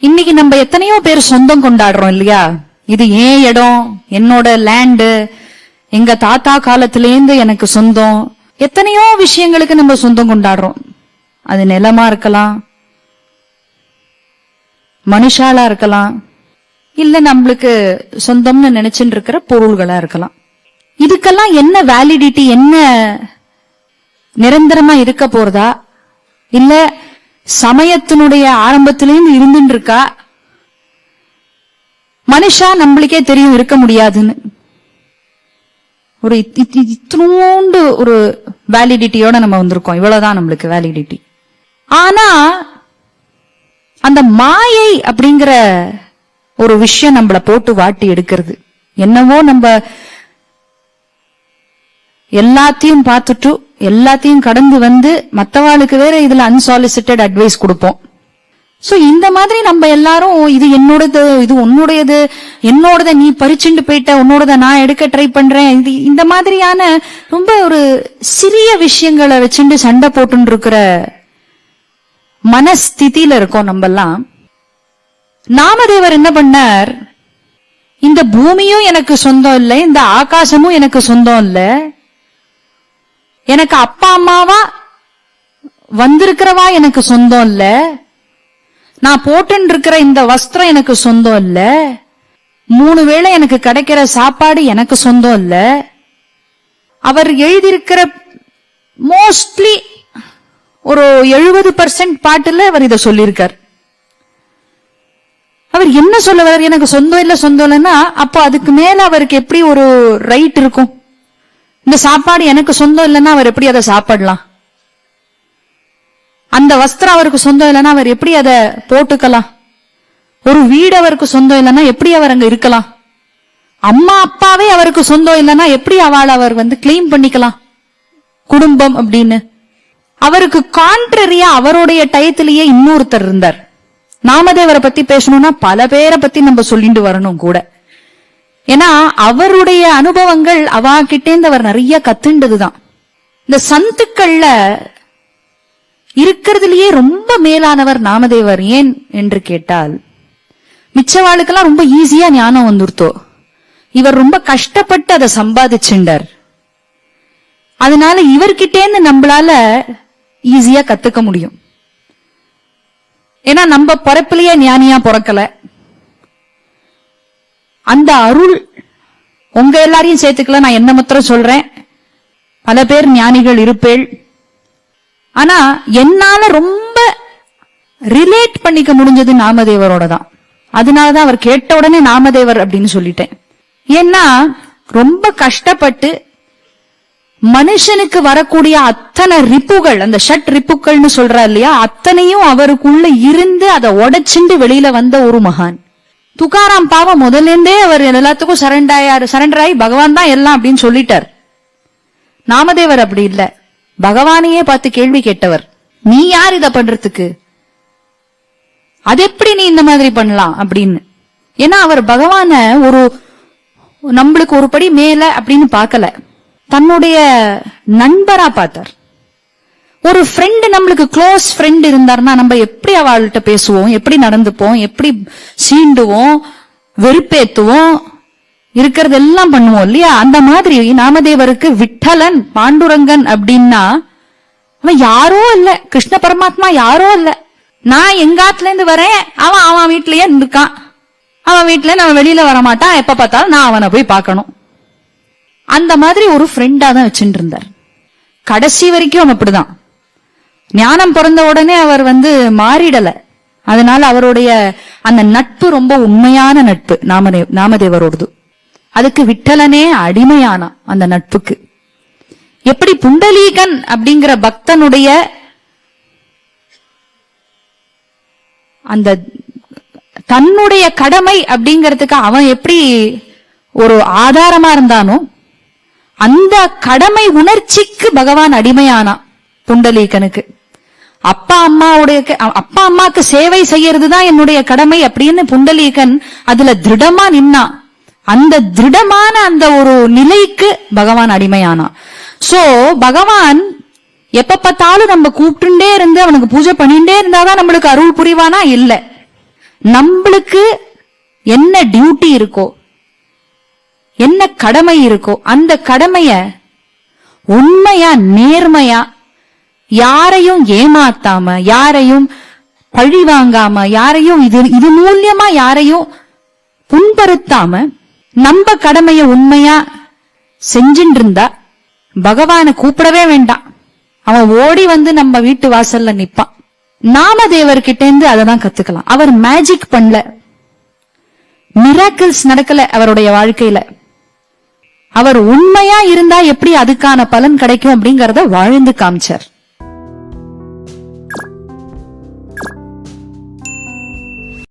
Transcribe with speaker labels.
Speaker 1: இன்னைக்கு நம்ம எத்தனையோ பேர் சொந்தம் கொண்டாடுறோம் இல்லையா? இது ஏன் இடம், என்னோட லேண்டு, எங்க தாத்தா காலத்திலேருந்து எனக்கு சொந்தம். எத்தனையோ விஷயங்களுக்கு நம்ம சொந்தம் கொண்டாடுறோம். அது நிலமா இருக்கலாம், மனுஷாலா இருக்கலாம், இல்ல நம்மளுக்கு சொந்தம்னு நினைச்சுட்டு இருக்கிற பொருள்களா இருக்கலாம். இதுக்கெல்லாம் என்ன வேலிடிட்டி, என்ன நிரந்தரமா இருக்க போறதா, இல்ல சமயத்தினுடைய ஆரம்பத்திலேருந்து இருந்துட்டு இருக்கா? மனுஷா நம்மளுக்கே தெரியும் இருக்க முடியாதுன்னு. ஒரு இத்தினூண்டு ஒரு வேலிடிட்டியோட நம்ம வந்திருக்கோம். இவ்வளவுதான் நம்மளுக்கு வேலிடிட்டி. ஆனா அந்த மாயை அப்படிங்கிற ஒரு விஷயம் நம்மள போட்டு வாட்டி எடுக்கிறது. என்னவோ நம்ம எல்லாத்தையும் பார்த்துட்டு எல்லாத்தையும் கடந்து வந்து மத்தவாளுக்கு வேற இதுல அன்சாலிசிட்டட் அட்வைஸ் கொடுப்போம். சோ இந்த மாதிரி நம்ம எல்லாரும் இது என்னோடது, இது உன்னுடையது, என்னோடத நீ பறிச்சுட்டு போயிட்ட, உன்னோடத நான் எடுக்க ட்ரை பண்றேன், இது இந்த மாதிரியான ரொம்ப ஒரு சிறிய விஷயங்களை வச்சுட்டு சண்டை போட்டு இருக்கிற மனஸ்திதியில இருக்கோம் நம்ம எல்லாம். நாமதேவர் என்ன பண்ணார், இந்த பூமியும் எனக்கு சொந்தம் இல்லை, இந்த ஆகாசமும் எனக்கு சொந்தம் இல்லை, எனக்கு அப்பா அம்மாவா வந்திருக்கிறவா எனக்கு சொந்தம் இல்ல, நான் போட்டு இருக்கிற இந்த வஸ்திரம் எனக்கு சொந்தம் இல்ல, 3 வேளை எனக்கு கிடைக்கிற சாப்பாடு எனக்கு சொந்தம் இல்ல. அவர் எழுதியிருக்கிற மோஸ்ட்லி ஒரு 70% பாட்டுல அவர் இத சொல்லியிருக்கார். அவர் என்ன சொல்ல வர்றார், எனக்கு சொந்தம் இல்ல சொந்தம் இல்லைன்னா அப்போ அதுக்கு மேல அவருக்கு எப்படி ஒரு ரைட் இருக்கும்? இந்த சாப்பாடு எனக்கு சொந்தம் இல்லைன்னா அவர் எப்படி அதை சாப்பிடலாம்? அந்த வஸ்திரம் அவருக்கு சொந்தம் இல்லைன்னா அவர் எப்படி அதை போட்டுக்கலாம்? ஒரு வீடு அவருக்கு சொந்தம் இல்லைன்னா எப்படி அவர் அங்க இருக்கலாம்? அம்மா அப்பாவே அவருக்கு சொந்தம் இல்லைன்னா எப்படி அவர் கிளைம் பண்ணிக்கலாம் குடும்பம் அப்படின்னு? அவருக்கு கான்ட்ரரியா அவருடைய டயத்திலேயே இன்னொருத்தர் இருந்தார். நாமதேவரை பத்தி பேசணும்னா பல பேரை பத்தி நம்ம சொல்லிட்டு வரணும் கூட. ஏன்னா அவருடைய அனுபவங்கள் அவாகிட்டேந்து அவர் நிறைய கத்துண்டதுதான். இந்த சந்துக்கள்ல இருக்கிறதுலயே ரொம்ப மேலானவர் நாமதேவர். ஏன் என்று கேட்டால், மிச்சவாளுக்கெல்லாம் ரொம்ப ஈஸியா ஞானம் வந்துருத்தோ, இவர் ரொம்ப கஷ்டப்பட்டு அதை சம்பாதிச்சுண்டார். அதனால இவர்கிட்டேந்து நம்மளால ஈஸியா கத்துக்க முடியும். ஏன்னா நம்ம பிறப்பிலேயே ஞானியா பிறக்கல. அந்த அருள் உங்க எல்லாரையும் சேர்த்துக்கல, நான் என்ன மாத்திரம் சொல்றேன், பல பேர் ஞானிகள் இருப்பேள். ஆனா என்னால ரொம்ப ரிலேட் பண்ணிக்க முடிஞ்சது நாமதேவரோட தான். அதனாலதான் அவர் கேட்ட உடனே நாமதேவர் அப்படின்னு சொல்லிட்டேன். ஏன்னா ரொம்ப கஷ்டப்பட்டு மனுஷனுக்கு வரக்கூடிய அத்தனை ரிப்புகள், அந்த ஷட் ரிப்புகள்னு சொல்றா இல்லையா, அத்தனையும் அவருக்குள்ள இருந்து அதை உடைச்சுண்டு வெளியில வந்த ஒரு மகான். துக்காராம் பாவம் முதல்ல இருந்தே அவர் எல்லாத்துக்கும் சரண்டர் ஆகி பகவான் தான் எல்லாம் அப்படின்னு சொல்லிட்டார். நாமதேவர் அப்படி இல்ல, பகவானையே பார்த்து கேள்வி கேட்டவர். நீ யார் இத பண்றதுக்கு, அது எப்படி நீ இந்த மாதிரி பண்ணலாம் அப்படின்னு. ஏன்னா அவர் பகவான ஒரு நம்மளுக்கு ஒரு படி மேல அப்படின்னு பார்க்கல, தன்னுடைய நண்பரா பார்த்தார். ஒரு ஃப்ரெண்டு, நம்மளுக்கு க்ளோஸ் ஃப்ரெண்ட் இருந்தார்னா நம்ம எப்படி அவள்கிட்ட பேசுவோம், எப்படி நடந்துப்போம், எப்படி சீண்டுவோம், வெறுப்பேத்துவோம், இருக்கிறதெல்லாம் பண்ணுவோம் இல்லையா? அந்த மாதிரி நாமதேவருக்கு விட்டலன் பாண்டுரங்கன் அப்படின்னா அவன் யாரோ இல்ல, கிருஷ்ண பரமாத்மா யாரோ இல்ல. நான் எங்காத்துல இருந்து வரேன், அவன் வீட்லயே இருக்கான், அவன் வீட்டுல நம்ம வெளியில வரமாட்டான், எப்ப பார்த்தாலும் நான் அவனை போய் பார்க்கணும். அந்த மாதிரி ஒரு ஃப்ரெண்டா தான் வச்சுட்டு இருந்தார் கடைசி வரைக்கும். அவன் அப்படிதான். ஞானம் பிறந்த உடனே அவர் மாறிடல. அதனால அவருடைய அந்த நட்பு ரொம்ப உண்மையான நட்பு நாமதேவரோடது. அதுக்கு விட்டலனே அடிமையானா அந்த நட்புக்கு. எப்படி புண்டலீகன் அப்படிங்கிற பக்தனுடைய அந்த தன்னுடைய கடமை அப்படிங்கிறதுக்கு அவன் எப்படி ஒரு ஆதாரமா இருந்தானோ, அந்த கடமை உணர்ச்சிக்கு பகவான் அடிமையானா புண்டலீகனுக்கு. அப்பா அம்மாவுக்கு சேவை செய்யறதுதான் என்னுடைய கடமை அப்படின்னு புண்டலீகன் அதுல திருடமா நின்னா. அந்த திருடமான அந்த ஒரு நிலைக்கு பகவான் அடிமையானா. சோ பகவான் எப்ப பார்த்தாலும் நம்ம கூப்பிட்டுட்டே இருந்து அவனுக்கு பூஜை பண்ணிட்டே இருந்தாதான் நம்மளுக்கு அருள் புரிவானா? இல்ல. நம்மளுக்கு என்ன டியூட்டி இருக்கோ, என்ன கடமை இருக்கோ, அந்த கடமைய உண்மையா நேர்மையா, யாரையும் ஏமாத்தாம, யாரையும் பழி வாங்காம, யாரையும் இது மூலியமா யாரையும் புண்படுத்தாம நம்ம கடமைய உண்மையா செஞ்சுட்டு இருந்தா பகவானை கூப்பிடவே வேண்டாம், அவன் ஓடி வந்து நம்ம வீட்டு வாசல்ல நிப்பான். நாமதேவர்கிட்ட இருந்து அததான் கத்துக்கலாம். அவர் மேஜிக் பண்ணல, மிராக்கிள்ஸ் நடக்கல அவருடைய வாழ்க்கையில. அவர் உண்மையா இருந்தா எப்படி அதுக்கான பலன் கிடைக்கும் அப்படிங்கறத வாழ்ந்து காமிச்சார்.